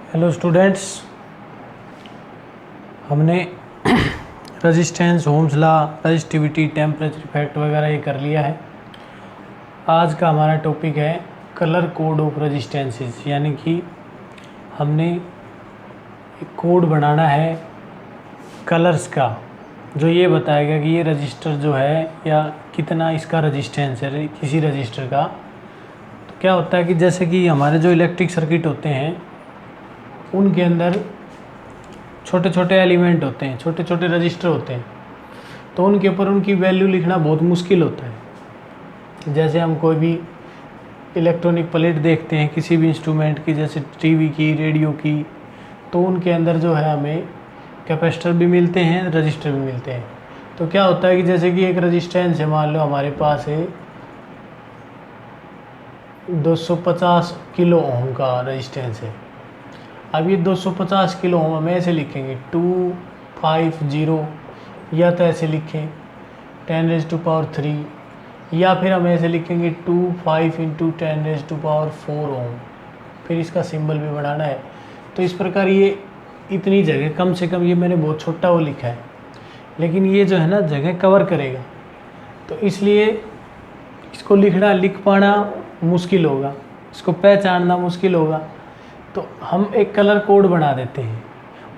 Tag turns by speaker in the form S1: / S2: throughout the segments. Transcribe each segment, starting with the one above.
S1: Hello students, हमने resistance, Ohm's law, resistivity, temperature effect वगैरह ये कर लिया है। आज का हमारा टॉपिक है कलर कोड ऑफ रेजिस्टेंसेस, यानी कि हमने एक कोड बनाना है कलर्स का, जो ये बताएगा कि ये रजिस्टर जो है या कितना इसका रेजिस्टेंस है किसी रजिस्टर का। तो क्या होता है कि जैसे कि हमारे जो इलेक्ट्रिक सर्किट होते हैं उनके अंदर छोटे छोटे एलिमेंट होते हैं, छोटे छोटे रजिस्टर होते हैं, तो उनके ऊपर उनकी वैल्यू लिखना बहुत मुश्किल होता है। जैसे हम कोई भी इलेक्ट्रॉनिक प्लेट देखते हैं किसी भी इंस्ट्रूमेंट की, जैसे टीवी की, रेडियो की, तो उनके अंदर जो है हमें कैपेसिटर भी मिलते हैं, रजिस्टर भी मिलते हैं। तो क्या होता है कि जैसे कि एक रजिस्टेंस है, मान लो हमारे पास है 250 किलो ओम का रजिस्टेंस है। अब ये 250 किलो ओम हम ऐसे लिखेंगे 250, या तो ऐसे लिखें 10⁻³ या फिर हम ऐसे लिखेंगे 25 × 10⁻⁴ ओम। फिर इसका सिंबल भी बनाना है। तो इस प्रकार ये इतनी जगह, कम से कम ये मैंने बहुत छोटा वो लिखा है, लेकिन ये जो है ना जगह कवर करेगा, तो इसलिए इसको लिख पाना मुश्किल होगा, इसको पहचानना मुश्किल होगा। तो हम एक कलर कोड बना देते हैं,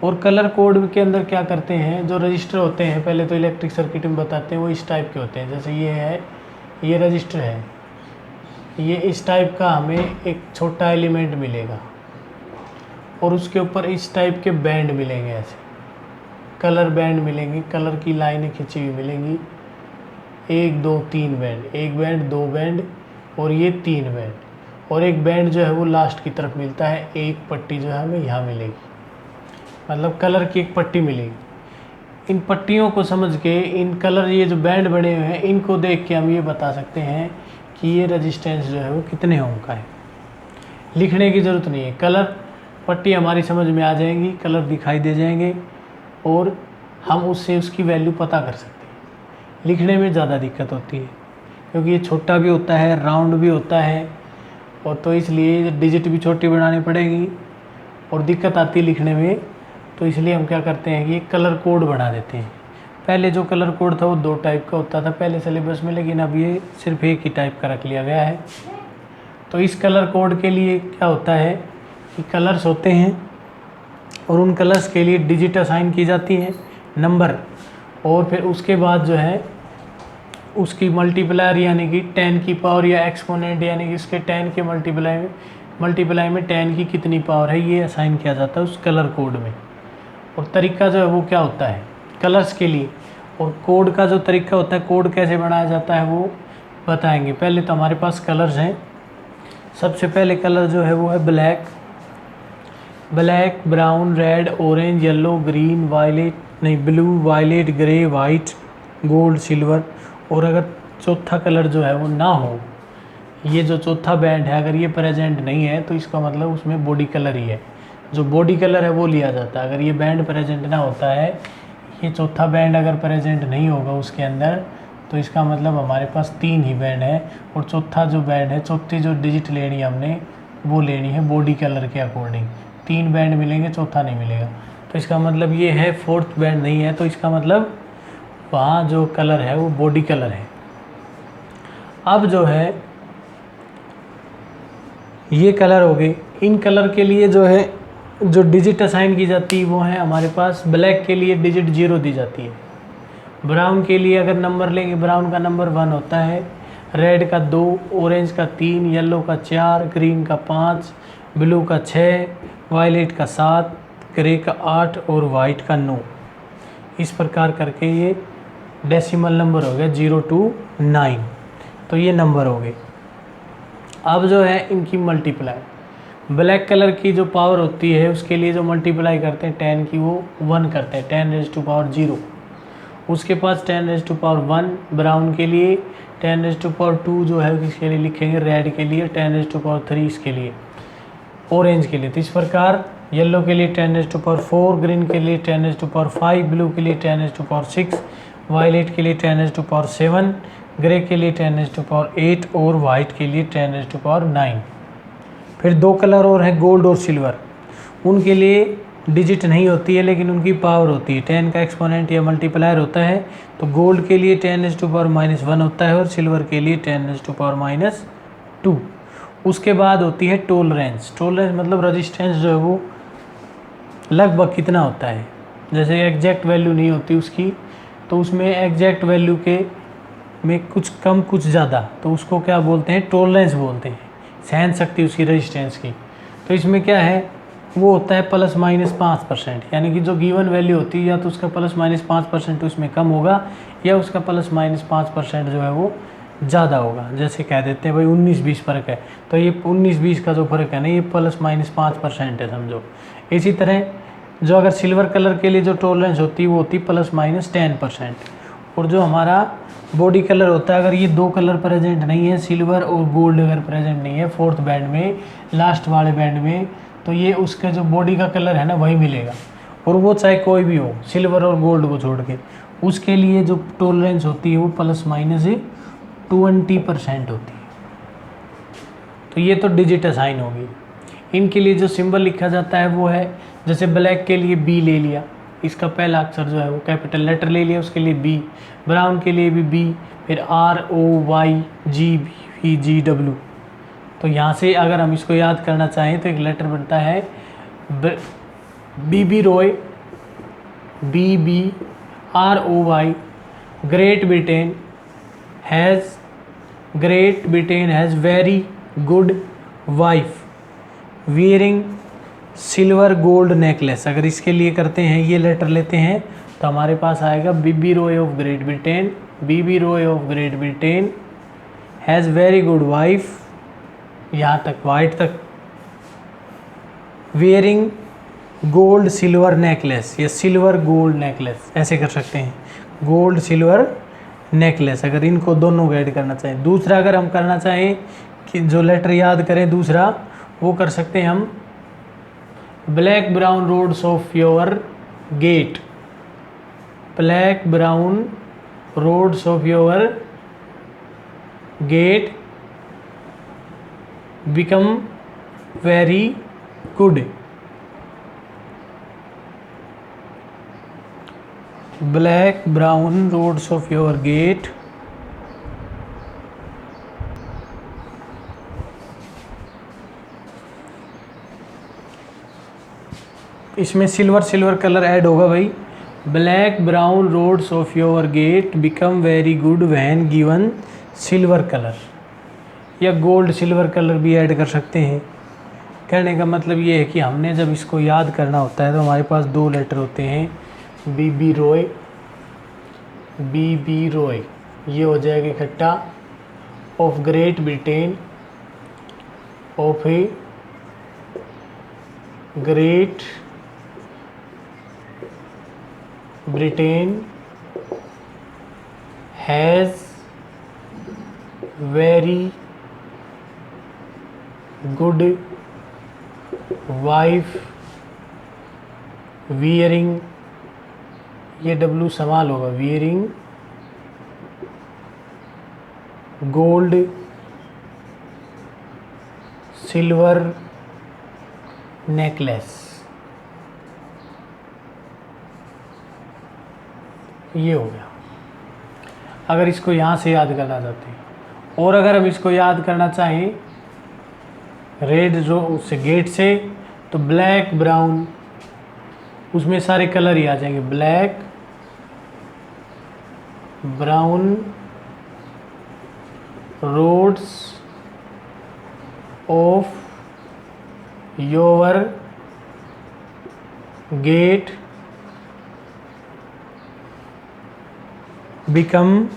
S1: और कलर कोड के अंदर क्या करते हैं, जो रजिस्टर होते हैं, पहले तो इलेक्ट्रिक सर्किट में बताते हैं, वो इस टाइप के होते हैं। जैसे ये है, ये रजिस्टर है, ये इस टाइप का हमें एक छोटा एलिमेंट मिलेगा, और उसके ऊपर इस टाइप के बैंड मिलेंगे, ऐसे कलर बैंड मिलेंगे, कलर की लाइनें खींची हुई मिलेंगी, 1 2 3 बैंड, 1 बैंड, 2 बैंड, और ये 3 बैंड, और एक बैंड जो है वो लास्ट की तरफ मिलता है। एक पट्टी जो है हमें यहाँ मिलेगी, मतलब कलर की एक पट्टी मिलेगी। इन पट्टियों को समझ के, इन कलर, ये जो बैंड बने हुए हैं, इनको देख के हम ये बता सकते हैं कि ये रेजिस्टेंस जो है वो कितने ओम का है। लिखने की ज़रूरत नहीं है, कलर पट्टी हमारी समझ में आ जाएंगी, कलर दिखाई दे जाएंगे, और हम उससे उसकी वैल्यू पता कर सकते हैं। लिखने में ज़्यादा दिक्कत होती है, क्योंकि ये छोटा भी होता है, राउंड भी होता है, और तो इसलिए डिजिट भी छोटी बनानी पड़ेगी, और दिक्कत आती है लिखने में। तो इसलिए हम क्या करते हैं कि एक कलर कोड बना देते हैं। पहले जो कलर कोड था वो 2 टाइप का होता था पहले सिलेबस में, लेकिन अब ये सिर्फ एक ही टाइप का रख लिया गया है। तो इस कलर कोड के लिए क्या होता है कि कलर्स होते हैं, और उन कलर्स के लिए डिजिट असाइन की जाती हैं, नंबर, और फिर उसके बाद जो है उसकी मल्टीप्लायर, यानी कि 10 की पावर, या एक्सपोनेंट, यानी कि इसके 10 के मल्टीप्लाई में 10 की कितनी पावर है, ये असाइन किया जाता है उस कलर कोड में। और तरीका जो है वो क्या होता है कलर्स के लिए, और कोड का जो तरीका होता है, कोड कैसे बनाया जाता है वो बताएंगे। पहले तो हमारे पास कलर्स हैं। सबसे पहले कलर जो है वो है black, brown, red, orange, yellow, green, blue, violet, grey, white, gold, silver. और अगर चौथा कलर जो है वो ना हो, ये जो चौथा बैंड है अगर ये प्रेजेंट नहीं है, तो इसका मतलब उसमें बॉडी कलर ही है, जो बॉडी कलर है वो लिया जाता है। अगर ये बैंड प्रेजेंट ना होता है, ये चौथा बैंड अगर प्रेजेंट नहीं होगा उसके अंदर, तो इसका मतलब हमारे पास 3 ही बैंड है, और चौथा जो बैंड है, चौथी जो डिजिट लेनी है हमने, वो लेनी है बॉडी कलर के अकॉर्डिंग। 3 बैंड मिलेंगे, चौथा नहीं मिलेगा, तो इसका मतलब ये है 4th बैंड नहीं है, तो इसका मतलब वहाँ जो कलर है वो बॉडी कलर है। अब जो है ये कलर हो गए। इन कलर के लिए जो है जो डिजिट असाइन की जाती है वो है हमारे पास, ब्लैक के लिए डिजिट 0 दी जाती है, ब्राउन के लिए अगर नंबर लेंगे, ब्राउन का नंबर 1 होता है, रेड का 2, ऑरेंज का 3, येलो का 4, ग्रीन का 5, ब्लू का 6, वायलेट का 7, ग्रे का 8 और वाइट का 9। इस प्रकार करके ये डेसिमल नंबर हो गया 0 to 9, तो ये नंबर हो गए। अब जो है इनकी मल्टीप्लाई, ब्लैक कलर की जो पावर होती है उसके लिए जो मल्टीप्लाई करते हैं 10 की, वो 1 करते हैं, 10⁻⁴। उसके पास 10⁻⁴, ब्राउन के लिए 10⁻⁴ जो है इसके लिए लिखेंगे, रेड के लिए 10⁻⁴, इसके लिए ऑरेंज के लिए। तो इस प्रकार येलो के लिए 10⁻⁴, ग्रीन के लिए 10⁻⁵, ब्लू के लिए 10⁻�6, वायलेट के लिए 10⁻�7, ग्रे के लिए 10⁻8 और वाइट के लिए 10⁻9। फिर 2 कलर और हैं, गोल्ड और सिल्वर। उनके लिए डिजिट नहीं होती है लेकिन उनकी पावर होती है, 10 का एक्सपोनेंट या मल्टीप्लायर होता है। तो गोल्ड के लिए 10⁻⁻1 होता है और सिल्वर के लिए 10⁻⁻2। उसके बाद होती है टॉलरेंस। टॉलरेंस मतलब रेजिस्टेंस जो है वो लगभग कितना होता है, जैसे एग्जैक्ट वैल्यू नहीं होती उसकी, तो उसमें एग्जैक्ट वैल्यू के में कुछ कम कुछ ज़्यादा, तो उसको क्या बोलते हैं, टॉलरेंस बोलते हैं, सहन शक्ति उसकी रेजिस्टेंस की। तो इसमें क्या है, वो होता है ±5%, यानी कि जो गिवन वैल्यू होती है या तो उसका ±5% उसमें कम होगा या उसका ±5% जो है वो ज़्यादा होगा। जैसे कह देते हैं भाई 19-20 फ़र्क है, तो ये 19-20 का जो फ़र्क है ना, ये ±5% है समझो। इसी तरह जो अगर सिल्वर कलर के लिए जो टॉलरेंस होती है वो होती है ±10%। और जो हमारा बॉडी कलर होता है, अगर ये दो कलर प्रेजेंट नहीं है, सिल्वर और गोल्ड अगर प्रेजेंट नहीं है फोर्थ बैंड में, लास्ट वाले बैंड में, तो ये उसका जो बॉडी का कलर है ना वही मिलेगा, और वो चाहे कोई भी हो, सिल्वर और गोल्ड को छोड़ के। उसके लिए जो टॉलरेंस होती है वो ±20% होती है। तो ये तो डिजिट असाइन होगी। इनके लिए जो सिंबल लिखा जाता है वो है, जैसे ब्लैक के लिए बी ले लिया, इसका पहला अक्षर जो है वो कैपिटल लेटर ले लिया, उसके लिए बी। ब्राउन के लिए भी बी, फिर ROYGBVGW। तो यहाँ से अगर हम इसको याद करना चाहें तो एक लेटर बनता है BB Roy, BBROY। Great Britain has very good wife wearing silver gold necklace. अगर इसके लिए करते हैं, ये लेटर लेते हैं, तो हमारे पास आएगा BB Roy of Great Britain. BB Roy of Great Britain has very good wife, यहाँ तक वाइट तक, वियरिंग गोल्ड सिल्वर नेकलेस या सिल्वर गोल्ड नेकलेस, ऐसे कर सकते हैं, गोल्ड सिल्वर नेकलेस। अगर इनको दोनों को ऐड करना चाहें। दूसरा अगर हम करना चाहें कि जो लेटर याद करें दूसरा, वो कर सकते हैं हम, black brown roads of your gate, black brown roads of your gate become very good, black brown roads of your gate इसमें सिल्वर कलर ऐड होगा भाई। Black brown roads of your gate become very good when given silver colour, या gold silver colour भी add कर सकते हैं। कहने का मतलब ये है कि हमने जब इसको याद करना होता है तो हमारे पास दो लेटर होते हैं, BB रॉय, ये हो जाएगा इकट्ठा, of Great Britain, of a great Britain has very good wife wearing, ये W सवाल होगा, वियरिंग गोल्ड सिल्वर नेकलेस। ये हो गया अगर इसको यहाँ से याद करना चाहते हैं। और अगर हम इसको याद करना चाहें रेड जो उससे गेट से, तो ब्लैक ब्राउन, उसमें सारे कलर ही आ जाएंगे, black brown roads of your gate become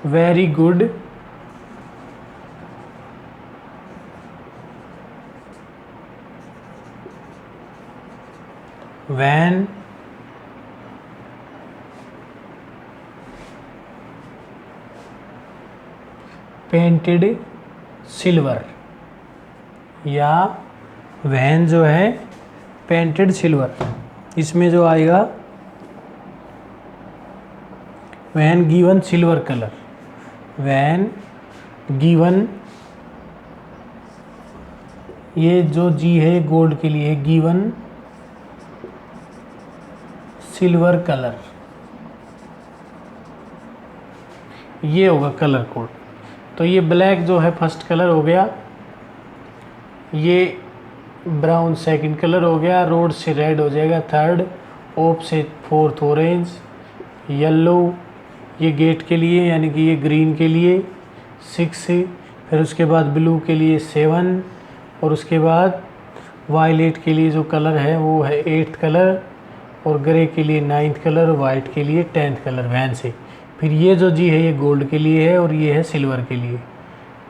S1: very good when painted silver, या वैन जो है पेंटेड सिल्वर, इसमें जो आएगा when given silver colour, when given, ये जो जी है गोल्ड के लिए, गिवन सिल्वर कलर, ये होगा कलर कोड। तो ये ब्लैक जो है फर्स्ट कलर हो गया, ये ब्राउन सेकंड कलर हो गया, रोड से रेड हो जाएगा थर्ड, ओप से फोर्थ ऑरेंज, येलो ये गेट के लिए यानी कि ये ग्रीन के लिए 6, फिर उसके बाद ब्लू के लिए 7, और उसके बाद वायलेट के लिए जो कलर है वो है 8th कलर, और ग्रे के लिए 9th कलर, वाइट के लिए 10th कलर वैन से। फिर ये जो जी है ये गोल्ड के लिए है और ये है सिल्वर के लिए,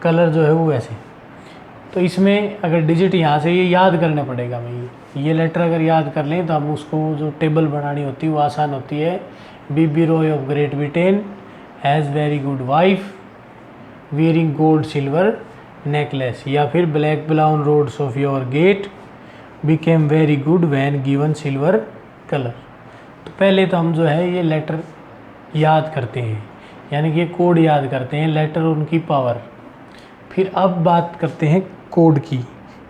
S1: कलर जो है वो वैसे। तो इसमें अगर डिजिट यहाँ से ये याद करना पड़ेगा हमें, ये लेटर अगर याद कर लें तो हम उसको जो टेबल बनानी होती है वो आसान होती है। BB Roy of Great Britain has very good wife wearing gold silver necklace, या फिर black brown roads of your gate became very good when given silver colour. तो पहले तो हम जो है ये लेटर याद करते हैं, यानी कि ये कोड याद करते हैं, लेटर उनकी पावर। फिर अब बात करते हैं कोड की,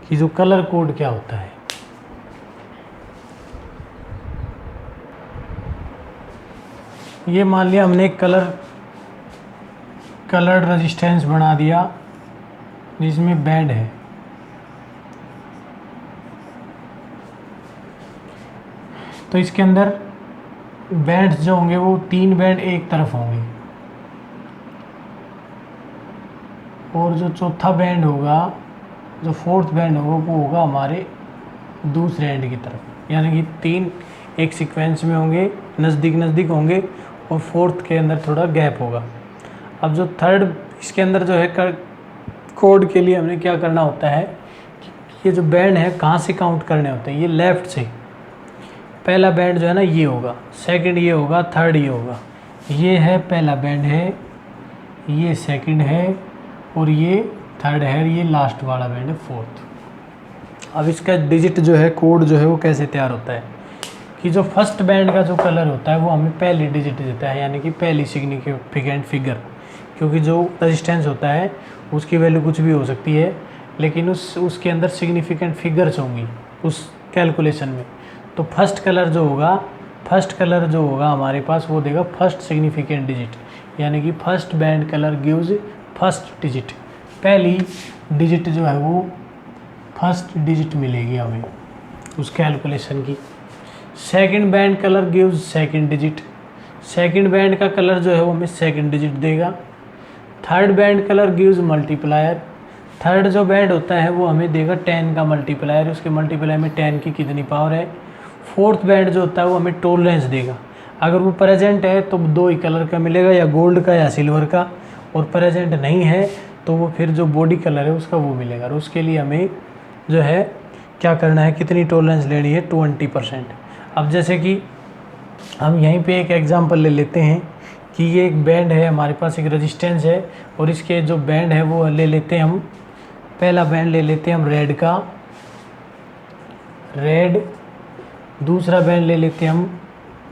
S1: कि जो कलर कोड क्या होता है। ये मान लिया हमने कलर रेजिस्टेंस बना दिया जिसमें बैंड है, तो इसके अंदर बैंड्स जो होंगे वो 3 बैंड एक तरफ होंगे, और जो चौथा बैंड होगा, जो 4th बैंड होगा वो होगा हमारे दूसरे एंड की तरफ, यानी कि 3 एक सीक्वेंस में होंगे, नज़दीक नज़दीक होंगे, और 4th के अंदर थोड़ा गैप होगा। अब जो थर्ड इसके अंदर जो है कोड के लिए हमने क्या करना होता है कि ये जो बैंड है कहाँ से काउंट करने होते हैं, ये लेफ़्ट से। पहला बैंड जो है ना ये होगा, सेकंड ये होगा, थर्ड ये होगा, ये है पहला बैंड है, ये सेकंड है, और ये थर्ड है, ये लास्ट वाला बैंड है 4th। अब इसका डिजिट जो है कोड जो है वो कैसे तैयार होता है कि जो फर्स्ट बैंड का जो कलर होता है वो हमें पहली डिजिट देता है, यानी कि पहली सिग्निफिकेंट फिगर, क्योंकि जो रेजिस्टेंस होता है उसकी वैल्यू कुछ भी हो सकती है, लेकिन उसके अंदर सिग्निफिकेंट फिगर्स होंगी उस कैलकुलेशन में। तो फर्स्ट कलर जो होगा हमारे पास वो देगा फर्स्ट सिग्निफिकेंट डिजिट, यानी कि first band colour gives first digit, पहली डिजिट जो है वो फर्स्ट डिजिट मिलेगी हमें उस कैलकुलेशन की। Second band colour gives second digit, second band का कलर जो है वो हमें सेकंड डिजिट देगा। Third band colour gives multiplier, third जो बैंड होता है वो हमें देगा 10 का मल्टीप्लायर, उसके मल्टीप्लायर में 10 की कितनी पावर है। फोर्थ बैंड जो होता है वो हमें टॉलरेंस देगा, अगर वो प्रेजेंट है तो 2 ही कलर का मिलेगा, या गोल्ड का या सिल्वर का, और प्रेजेंट नहीं है तो वो फिर जो बॉडी कलर है उसका वो मिलेगा। और उसके लिए हमें जो है क्या करना है, कितनी टॉलरेंस लेनी है, 20%। अब जैसे कि हम यहीं पे एक एग्जांपल ले लेते हैं कि ये एक बैंड है हमारे पास, एक रेजिस्टेंस है, और इसके जो बैंड है वो ले लेते हैं हम, पहला बैंड ले लेते हैं हम रेड का, रेड, दूसरा बैंड ले लेते हैं हम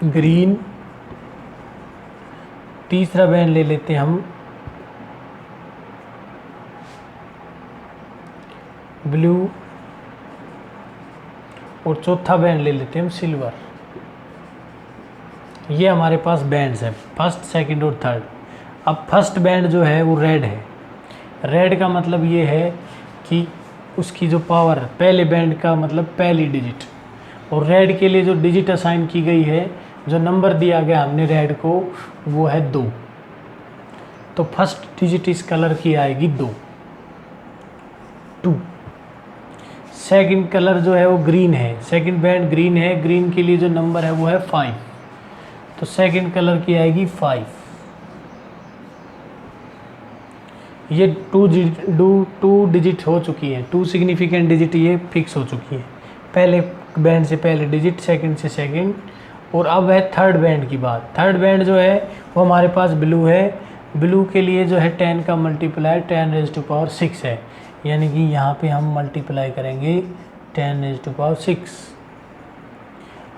S1: ग्रीन, तीसरा बैंड ले लेते हैं हम ब्लू, और चौथा बैंड ले लेते हैं हम सिल्वर। ये हमारे पास बैंड्स है, फर्स्ट सेकंड और थर्ड। अब फर्स्ट बैंड जो है वो रेड है, रेड का मतलब ये है कि उसकी जो पावर, पहले बैंड का मतलब पहली डिजिट, और रेड के लिए जो डिजिट असाइन की गई है, जो नंबर दिया गया हमने रेड को, वो है 2। तो फर्स्ट डिजिट इस कलर की आएगी 2। सेकंड कलर जो है वो ग्रीन है, सेकंड बैंड ग्रीन है, ग्रीन के लिए जो नंबर है वो है 5, तो सेकंड कलर की आएगी 5। ये 2 डिजिट हो चुकी है, 2 सिग्निफिकेंट डिजिट ये फिक्स हो चुकी है, पहले बैंड से पहले डिजिट, सेकंड से सेकंड। और अब है थर्ड बैंड की बात। थर्ड बैंड जो है वो हमारे पास ब्लू है, ब्लू के लिए जो है 10 का मल्टीप्लायर 10⁻⁶ है, यानी कि यहाँ पे हम मल्टीप्लाई करेंगे 10⁶।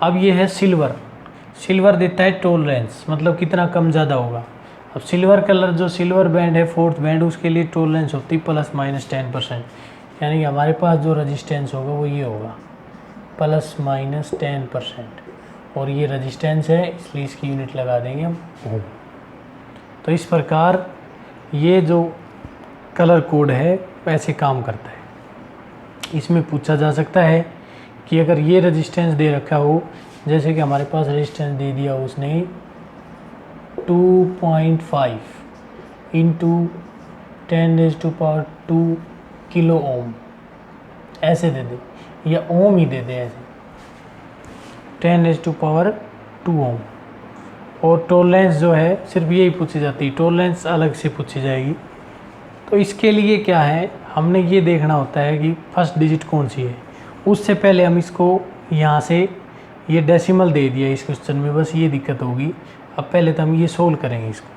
S1: अब ये है सिल्वर। सिल्वर देता है टॉलरेंस, मतलब कितना कम ज़्यादा होगा। अब सिल्वर कलर जो सिल्वर बैंड है, फोर्थ बैंड, उसके लिए टॉलरेंस होती है ±10%, यानी कि हमारे पास जो रजिस्टेंस होगा वो ये होगा ±10%। और ये रजिस्टेंस है इसलिए इसकी यूनिट लगा देंगे हम ओम। तो इस प्रकार ये जो कलर कोड है वैसे काम करता है। इसमें पूछा जा सकता है कि अगर ये रजिस्टेंस दे रखा हो, जैसे कि हमारे पास रजिस्टेंस दे दिया उसने 2.5 इंटू 10⁻² किलो ओम, ऐसे दे दे, या ओम ही दे दे ऐसे 10⁻² ओम। और टॉलरेंस जो है सिर्फ यही पूछी जाती है, टॉलरेंस अलग से पूछी जाएगी। तो इसके लिए क्या है, हमने ये देखना होता है कि फर्स्ट डिजिट कौन सी है। उससे पहले हम इसको यहाँ से, ये डेसिमल दे दिया इस क्वेश्चन में, बस ये दिक्कत होगी। अब पहले तो हम ये सोल्व करेंगे इसको,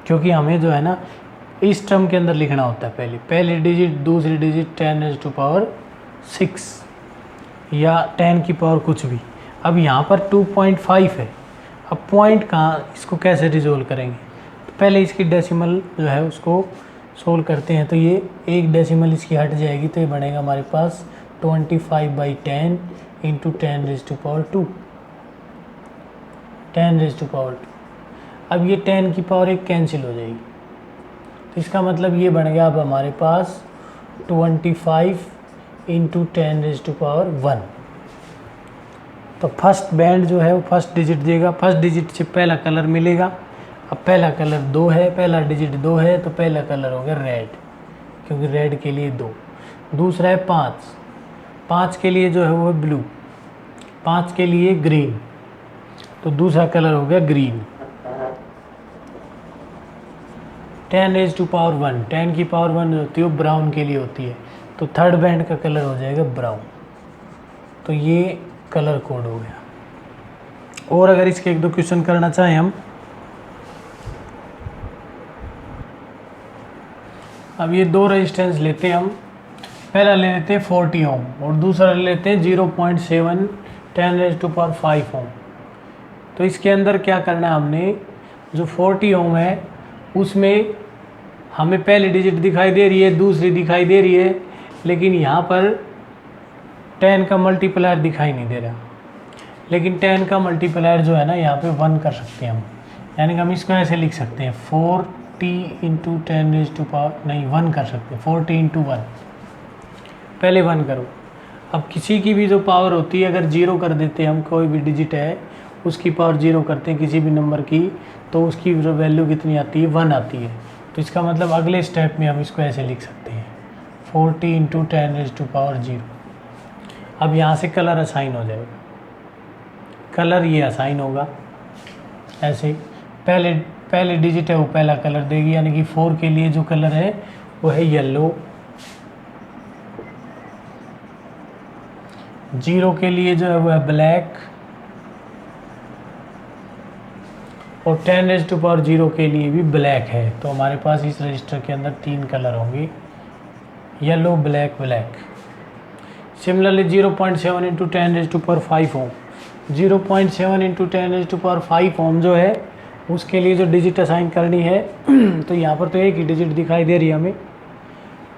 S1: क्योंकि हमें जो है ना इस टर्म के अंदर लिखना होता है पहले डिजिट, दूसरी डिजिट 10⁻6 या 10 की पावर कुछ भी। अब यहाँ पर 2.5 है, अब पॉइंट कहाँ, इसको कैसे रिजोल्व करेंगे। तो पहले इसकी डेसिमल जो है उसको सोल्व करते हैं। तो ये एक डेसिमल इसकी हट जाएगी, तो ये बनेगा हमारे पास 25/10 इंटू 10⁻², 10⁻²। अब ये 10 की पावर 1 कैंसिल हो जाएगी, तो इसका मतलब ये बन गया अब हमारे पास 25 इंटू 10⁻1। तो फर्स्ट बैंड जो है वो फर्स्ट डिजिट देगा, फर्स्ट डिजिट से पहला कलर मिलेगा। अब पहला कलर 2 है, पहला डिजिट 2 है, तो पहला कलर होगा रेड, क्योंकि रेड के लिए 2। दूसरा है 5, 5 के लिए जो है वो है ब्लू, 5 के लिए ग्रीन, तो दूसरा कलर हो गया ग्रीन। 10⁻1, 10 की पावर 1 होती है वो ब्राउन के लिए होती है, तो थर्ड बैंड का कलर हो जाएगा ब्राउन। तो ये कलर कोड हो गया। और अगर इसके एक दो क्वेश्चन करना चाहें हम, अब ये दो रेजिस्टेंस लेते हैं हम। पहला ले लेते हैं 40 ओम और दूसरा ले लेते हैं 0.7 10⁵ ओम। तो इसके अंदर क्या करना है, हमने जो 40 ओम है उसमें हमें पहली डिजिट दिखाई दे रही है, दूसरी दिखाई दे रही है, लेकिन यहाँ पर 10 का मल्टीप्लायर दिखाई नहीं दे रहा। लेकिन 10 का मल्टीप्लायर जो है ना यहाँ पे 1 कर सकते हैं हम, यानी कि हम इसको ऐसे लिख सकते हैं 40 इंटू 10⁻, नहीं 1 कर सकते हैं, 40 इंटू 1। पहले 1 करो। अब किसी की भी जो पावर होती है, अगर 0 कर देते हैं हम, कोई भी डिजिट है उसकी पावर 0 करते हैं किसी भी नंबर की, तो उसकी वैल्यू कितनी आती है, 1 आती है। तो इसका मतलब अगले स्टेप में हम इसको ऐसे लिख सकते हैं 40 इंटू 10⁻0। अब यहाँ से कलर असाइन हो जाएगा, कलर ये असाइन होगा ऐसे। पहले डिजिट है वो पहला कलर देगी, यानी कि 4 के लिए जो कलर है वो है येलो, 0 के लिए जो है वो है ब्लैक, और 10⁻0 के लिए भी ब्लैक है। तो हमारे पास इस रजिस्टर के अंदर 3 कलर होंगे, yellow, black, black. Similarly 0.7 into 10⁵ ओम, 0.7 इंटू 10⁵ ओम जो है उसके लिए जो डिजिट असाइन करनी है तो यहाँ पर तो एक ही डिजिट दिखाई दे रही है हमें।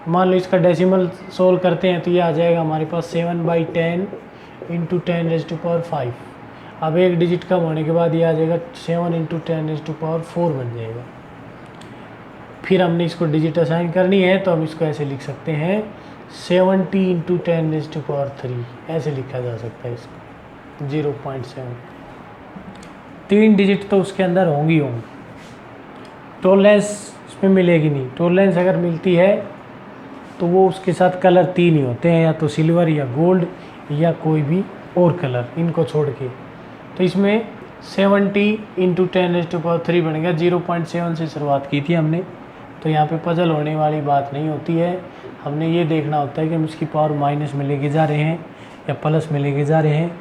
S1: मान लो इसका डेसिमल सोल्व करते हैं तो ये आ जाएगा हमारे पास 7/10 इंटू 10⁵। अब एक डिजिट कम होने के बाद ये आ जाएगा 7 इंटू 10⁴ बन जाएगा। फिर हमने इसको डिजिट असाइन करनी है तो हम इसको ऐसे लिख सकते हैं 70 इंटू 10⁻3, ऐसे लिखा जा सकता है इसको 0.7। 3 डिजिट तो उसके अंदर होंगी। टॉलरेंस इसमें मिलेगी नहीं, टॉलरेंस अगर मिलती है तो वो उसके साथ कलर 3 ही होते हैं, या तो सिल्वर या गोल्ड या कोई भी और कलर, इनको छोड़ के। तो इसमें 70 इंटू 10⁻3 बनेगा, 0.7 से शुरुआत की थी हमने, तो यहाँ पे पजल होने वाली बात नहीं होती है। हमने ये देखना होता है कि हम इसकी पावर माइनस में लेके जा रहे हैं या प्लस में लेके जा रहे हैं,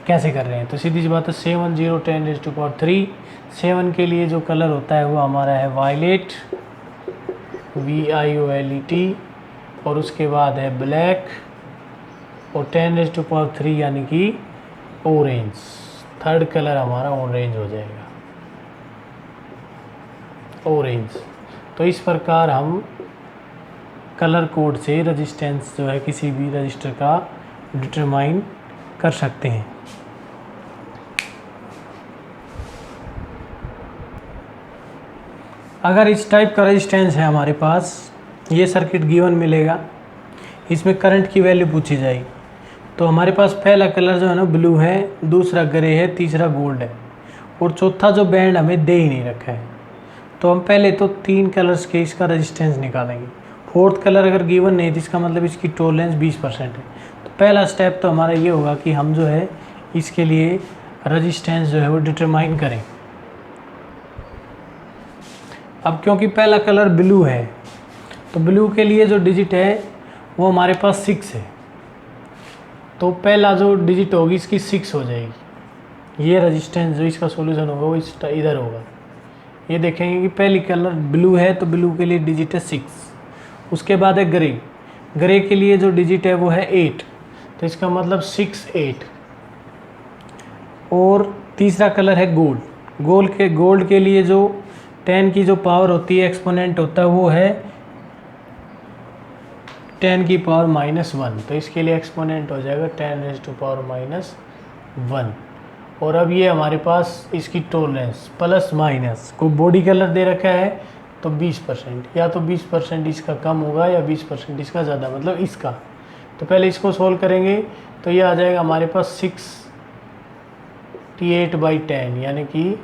S1: कैसे कर रहे हैं। तो सीधी सी बात है 7 0 10⁻3। 7 के लिए जो कलर होता है वो हमारा है वायलेट, VIOLET, और उसके बाद है ब्लैक, और 10⁻³ यानी कि ऑरेंज, थर्ड कलर हमारा ऑरेंज हो जाएगा, ऑरेंज। तो इस प्रकार हम कलर कोड से रेजिस्टेंस जो है किसी भी रजिस्टर का डिटरमाइन कर सकते हैं। अगर इस टाइप का रेजिस्टेंस है हमारे पास, ये सर्किट गिवन मिलेगा, इसमें करंट की वैल्यू पूछी जाएगी, तो हमारे पास पहला कलर जो है ना ब्लू है, दूसरा ग्रे है, तीसरा गोल्ड है, और चौथा जो बैंड हमें दे ही नहीं रखा है। तो हम पहले तो 3 कलर्स के इसका रेजिस्टेंस निकालेंगे। फोर्थ कलर अगर गिवन नहीं तो इसका मतलब इसकी टॉलरेंस 20% है। तो पहला स्टेप तो हमारा ये होगा कि हम जो है इसके लिए रेजिस्टेंस जो है वो डिटरमाइन करें। अब क्योंकि पहला कलर ब्लू है तो ब्लू के लिए जो डिजिट है वो हमारे पास 6 है, तो पहला जो डिजिट होगी इसकी 6 हो जाएगी। ये रेजिस्टेंस जो इसका सॉल्यूशन होगा वो इधर होगा। ये देखेंगे कि पहली कलर ब्लू है तो ब्लू के लिए डिजिट है 6। उसके बाद है ग्रे, ग्रे के लिए जो डिजिट है वो है 8, तो इसका मतलब 6 8। और तीसरा कलर है गोल्ड, गोल्ड के लिए जो 10 की जो पावर होती है, एक्सपोनेंट होता है, वो है 10 की पावर -1, तो इसके लिए एक्सपोनेंट हो जाएगा 10⁻⁻1। और अब ये हमारे पास इसकी टॉलरेंस प्लस माइनस को बॉडी कलर दे रखा है तो 20%, या तो 20% इसका कम होगा या 20% इसका ज़्यादा, मतलब इसका। तो पहले इसको सोल्व करेंगे तो ये आ जाएगा हमारे पास 68/10 यानी कि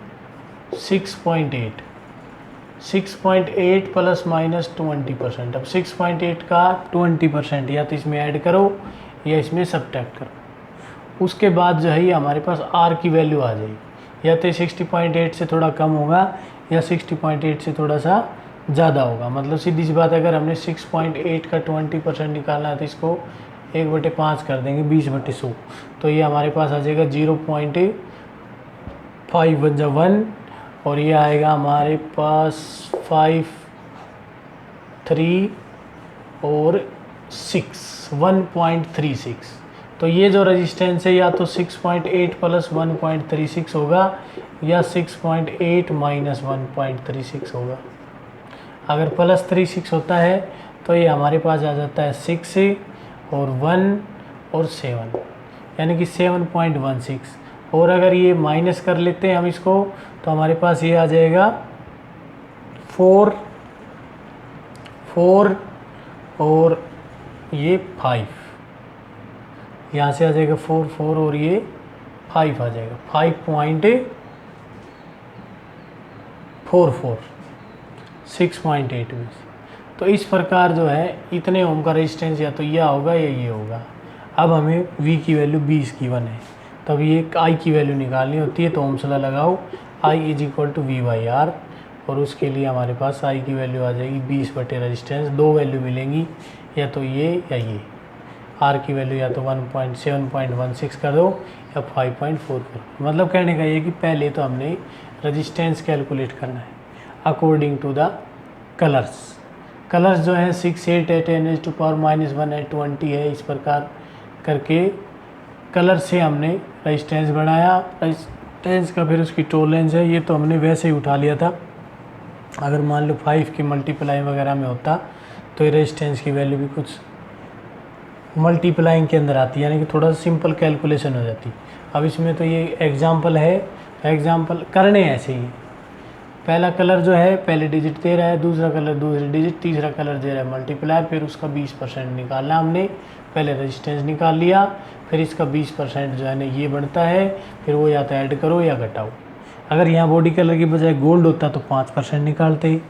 S1: 6.8 प्लस माइनस 20%। अब 6.8 का 20% या तो इसमें ऐड करो या इसमें सब्ट्रैक्ट करो। उसके बाद जो है ये हमारे पास R की वैल्यू आ जाएगी, या तो 60.8 से थोड़ा कम होगा या 60.8 से थोड़ा सा ज़्यादा होगा। मतलब सीधी सी बात, अगर हमने 6.8 का 20% निकालना है तो इसको 1/5 कर देंगे, 20/100, तो ये हमारे पास आ जाएगा 0.5 बन जा 1, और ये आएगा हमारे पास 5 3 और 6 1.36। तो ये जो रेजिस्टेंस है या तो 6.8 प्लस 1.36 होगा या 6.8 माइनस 1.36 होगा। अगर प्लस 36 होता है तो ये हमारे पास आ जाता है 6 और 1 और 7 यानी कि 7.16। और अगर ये माइनस कर लेते हैं हम इसको तो हमारे पास ये आ जाएगा 4 और ये 5, यहाँ से आ जाएगा 4 और ये 5 आ जाएगा 5.44 6.8 में। तो इस प्रकार जो है इतने ओम का रेजिस्टेंस या तो यह होगा या ये होगा। अब हमें V की वैल्यू 20 गिवन है, तब ये I की वैल्यू निकालनी होती है, तो ओम्स लॉ लगाओ I = V/R, और उसके लिए हमारे पास I की वैल्यू आ जाएगी 20 बटे रेजिस्टेंस। दो वैल्यू मिलेंगी, या तो ये या ये। R की वैल्यू या तो 7.16 कर दो या 5.44। मतलब कहने का ये कि पहले तो हमने रेजिस्टेंस कैलकुलेट करना है अकॉर्डिंग टू द कलर्स जो है 6 8 है, 10⁻⁻1 है, 20 है। इस प्रकार करके कलर से हमने रेजिस्टेंस बढ़ाया। रेजिस्टेंस का फिर उसकी टॉलरेंस है, ये तो हमने वैसे ही उठा लिया था। अगर मान लो 5 की मल्टीप्लाई वगैरह में होता तो ये रेजिस्टेंस की वैल्यू भी कुछ मल्टीप्लाइंग के अंदर आती है, यानी कि थोड़ा सिंपल कैलकुलेशन हो जाती। अब इसमें तो ये एग्जांपल है, एग्जांपल करने ऐसे ही। पहला कलर जो है पहले डिजिट दे रहा है, दूसरा कलर दूसरे डिजिट, तीसरा कलर दे रहा है मल्टीप्लायर, फिर उसका 20% निकालना हमने। पहले रेजिस्टेंस निकाल लिया, फिर इसका 20% जो है ना ये बढ़ता है, फिर वो या तो ऐड करो या घटाओ। अगर यहाँ बॉडी कलर की बजाय गोल्ड होता तो 5% निकालते,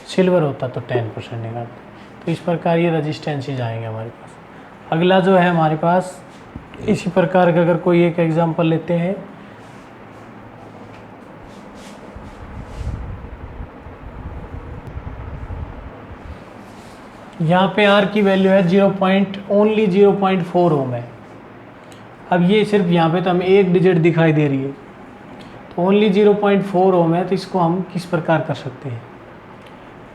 S1: सिल्वर होता तो 10% निकालते। तो इस प्रकार ये रेजिस्टेंस ही जाएंगे हमारे पास। अगला जो है हमारे पास इसी प्रकार का, अगर कोई एक एग्जांपल लेते हैं, यहाँ पे R की वैल्यू है ओनली 0.4 ओम है। अब ये सिर्फ यहाँ पे तो हमें एक डिजिट दिखाई दे रही है, तो ओनली 0.4 ओम है। तो इसको हम किस प्रकार कर सकते हैं,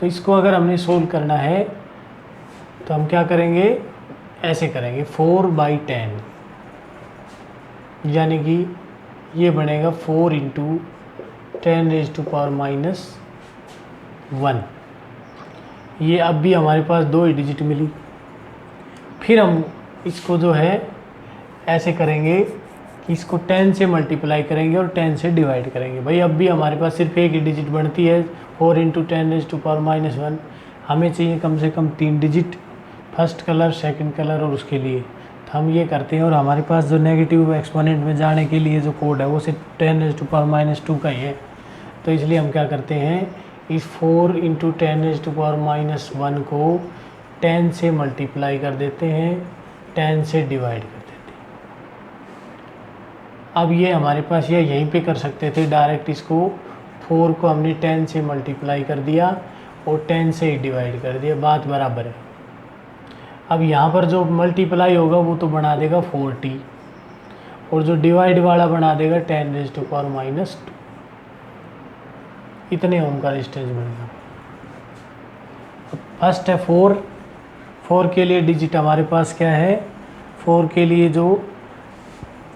S1: तो इसको अगर हमने सोल्व करना है तो हम क्या करेंगे, ऐसे करेंगे 4/10, यानी कि ये बनेगा 4 × 10⁻⁻1। ये अब भी हमारे पास 2 ही डिजिट मिली। फिर हम इसको जो है ऐसे करेंगे कि इसको 10 से मल्टीप्लाई करेंगे और 10 से डिवाइड करेंगे। भाई अब भी हमारे पास सिर्फ एक ही डिजिट बनती है, 4 × 10⁻⁻1। हमें चाहिए कम से कम 3 digit, first colour, second colour और उसके लिए। तो हम ये करते हैं, और हमारे पास जो नेगेटिव एक्सपोनेंट में जाने के लिए जो कोड है वो सिर्फ 10⁻⁻2 का ही है। तो इसलिए हम क्या करते हैं, इस 4 × 10⁻⁻1 को 10 से मल्टीप्लाई कर देते हैं, 10 से डिवाइड कर देते हैं। अब ये हमारे पास ये यहीं पे कर सकते थे डायरेक्ट, इसको 4 को हमने 10 से मल्टीप्लाई कर दिया और 10 से ही डिवाइड कर दिया, बात बराबर है। अब यहाँ पर जो मल्टीप्लाई होगा वो तो बना देगा 40, और जो डिवाइड वाला बना देगा 10⁻²। इतने ओम का रेजिस्टेंस बनेगा। फर्स्ट है 4 के लिए डिजिट हमारे पास क्या है, 4 के लिए जो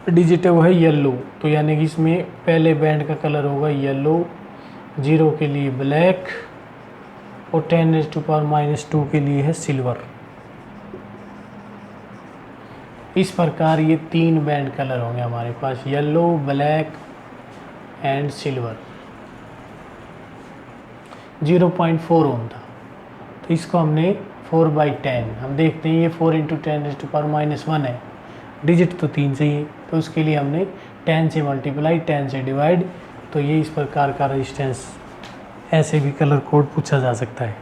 S1: डिजिट है वो है येलो, तो यानी कि इसमें पहले बैंड का कलर होगा येलो, 0 के लिए ब्लैक और 10⁻² के लिए है सिल्वर। इस प्रकार ये 3 बैंड कलर होंगे हमारे पास, येलो, ब्लैक एंड सिल्वर। 0.4 ओम था, तो इसको हमने 4/10, हम देखते हैं ये 4 × 10⁻⁻1 है, डिजिट तो 3 से ही है, तो उसके लिए हमने 10 से मल्टीप्लाई, 10 से डिवाइड। तो ये इस प्रकार का रेजिस्टेंस, ऐसे भी कलर कोड पूछा जा सकता है।